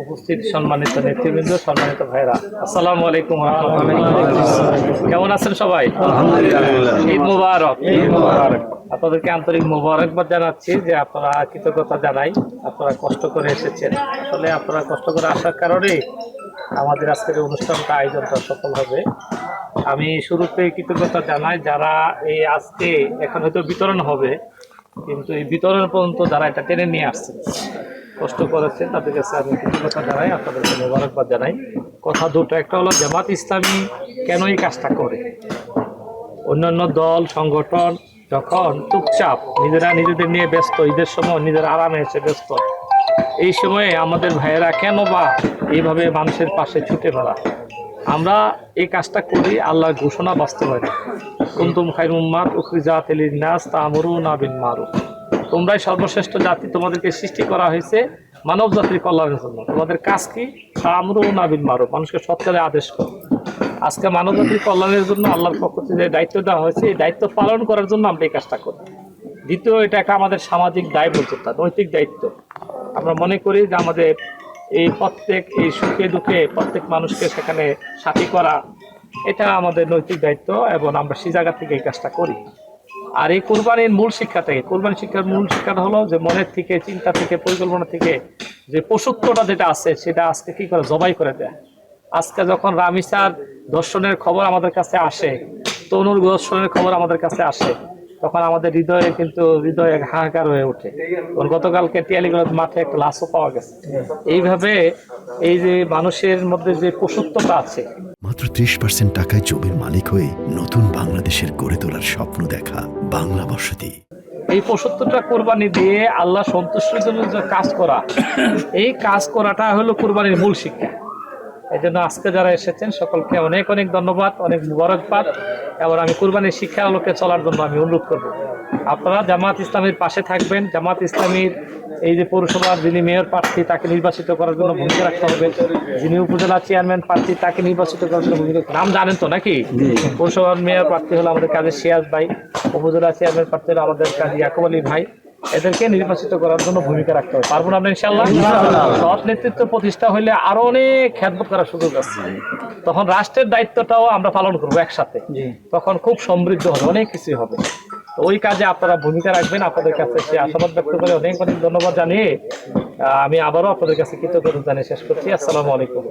উপস্থিত সম্মানিত নেতৃবৃন্দ, সম্মানিত ভাইরা, আসসালামু আলাইকুম ওয়া রাহমাতুল্লাহ। কেমন আছেন সবাই? ঈদ মুবারক। আপনাদেরকে আন্তরিক মুবারকবাদ জানাচ্ছি যে আপনারা কৃতজ্ঞতা জানাই, আপনারা কষ্ট করে এসেছেন। আসলে আপনারা কষ্ট করে আসার কারণে আমাদের আজকের অনুষ্ঠানটা আয়োজনটা সফল হবে। আমি শুরুতে কৃতজ্ঞতা জানাই যারা এই আজকে এখন হয়তো বিতরণ হবে, কিন্তু এই বিতরণ পর্যন্ত যারা এটা টেনে নিয়ে আসছেন, কষ্ট করেছেন, তাদের কাছে আমি কৃতজ্ঞতা জানাই, আপনাদেরকে মোবারকবাদ জানাই। কথা দুটো, একটা হলো জামাত ইসলামী কেন এই কাজটা করে। অন্যান্য দল সংগঠন যখন চুপচাপ নিজেরা নিজেদের নিয়ে ব্যস্ত, ঈদের সময় নিজের আরামে এসে ব্যস্ত, এই সময়ে আমাদের ভাইয়েরা কেন বা এইভাবে মানুষের পাশে ছুটে বেড়া। আমরা এই কাজটা করি আল্লাহর ঘোষণা বাস্তবায়ন। কুনতুম খায়রুম উম্মাত উখরিজাত লিন-নাস তা'মুরুনা বিল মারুফ। তোমরাই সর্বশ্রেষ্ঠ জাতি, তোমাদেরকে সৃষ্টি করা হয়েছে মানব জাতির কল্যাণের জন্য। তোমাদের কাজ কি? তা'মুরুনা বিল মারুফ, মানুষকে সৎ কাজে আদেশ করো। আজকে মানব জাতির কল্যাণের জন্য আল্লাহর পক্ষ থেকে যে দায়িত্ব দেওয়া হয়েছে, এই দায়িত্ব পালন করার জন্য আমরা এই কাজটা করি। দ্বিতীয়, এটা একটা আমাদের সামাজিক দায়বদ্ধতা, নৈতিক দায়িত্ব। আমরা মনে করি যে আমাদের এই প্রত্যেক এই সুখে দুঃখে প্রত্যেক মানুষকে সেখানে সাথী করা, এটা আমাদের নৈতিক দায়িত্ব এবং আমরা সেই জায়গা থেকে এই কাজটা করি। আর এই কোরবানির মূল শিক্ষাটাকে, কোরবানি শিক্ষার মূল শিক্ষাটা হলো যে মনের থেকে, চিন্তা থেকে, পরিকল্পনা থেকে যে পশুত্বটা যেটা আছে সেটা আজকে কি করে জবাই করে দেয়। আজকে যখন রামিসার দর্শনের খবর আমাদের কাছে আসে, তনুর দর্শনের খবর আমাদের কাছে আসে, তখন আমাদের হৃদয়ে হাহাকার হয়ে ওঠে। গতকালকে টিয়ালিগঞ্জ মাঠে একটা লাশও পাওয়া গেছে। এইভাবে এই যে মানুষের মধ্যে যে পশুত্বটা আছে, মাত্র 30% টাকায় জমির মালিক হয়ে নতুন বাংলাদেশের গড়ে তোলার স্বপ্ন দেখা বাংলা বসতি। এই পশুত্বটা কোরবানি দিয়ে আল্লাহ সন্তুষ্টির জন্য যে কাজ করা, এই কাজ করাটা হলো কোরবানির মূল শিক্ষা। এই জন্য আজকে যারা এসেছেন সকলকে অনেক অনেক ধন্যবাদ, অনেক মুবারকবাদ। এবং আমি কোরবানির শিক্ষা আলোকে চলার জন্য আমি অনুরোধ করব, আপনারা জামাত ইসলামীর পাশে থাকবেন। জামাত ইসলামীর এই যে পৌরসভার যিনি মেয়র প্রার্থী, তাকে নির্বাচিত করার জন্য ভূমিকা রাখতে হবে। যিনি উপজেলা চেয়ারম্যান প্রার্থী, তাকে নির্বাচিত করার জন্য ভূমিকা। নাম জানেন তো নাকি? পৌরসভার মেয়র প্রার্থী হলো আমাদের কাজী সিয়াজ ভাই, উপজেলা চেয়ারম্যান প্রার্থী হলো আমাদের কাজী ইয়াকুব আলী ভাই। এদেরকে নির্বাচিত করার জন্য ভূমিকা রাখতে হবে। পারবো না আমরা ইনশাআল্লাহ? সৎ নেতৃত্ব প্রতিষ্ঠা হইলে আরো অনেক খেদমত করার সুযোগ আছে। তখন রাষ্ট্রের দায়িত্বটাও আমরা পালন করবো একসাথে, তখন খুব সমৃদ্ধ হবে, অনেক কিছু হবে। ওই কাজে আপনারা ভূমিকা রাখবেন। আপনাদের কাছে সে আশাবাদ ব্যক্ত করে অনেক অনেক ধন্যবাদ জানিয়ে আমি আবারও আপনাদের কাছে কৃতজ্ঞতা জানিয়ে শেষ করছি। আসসালামু আলাইকুম।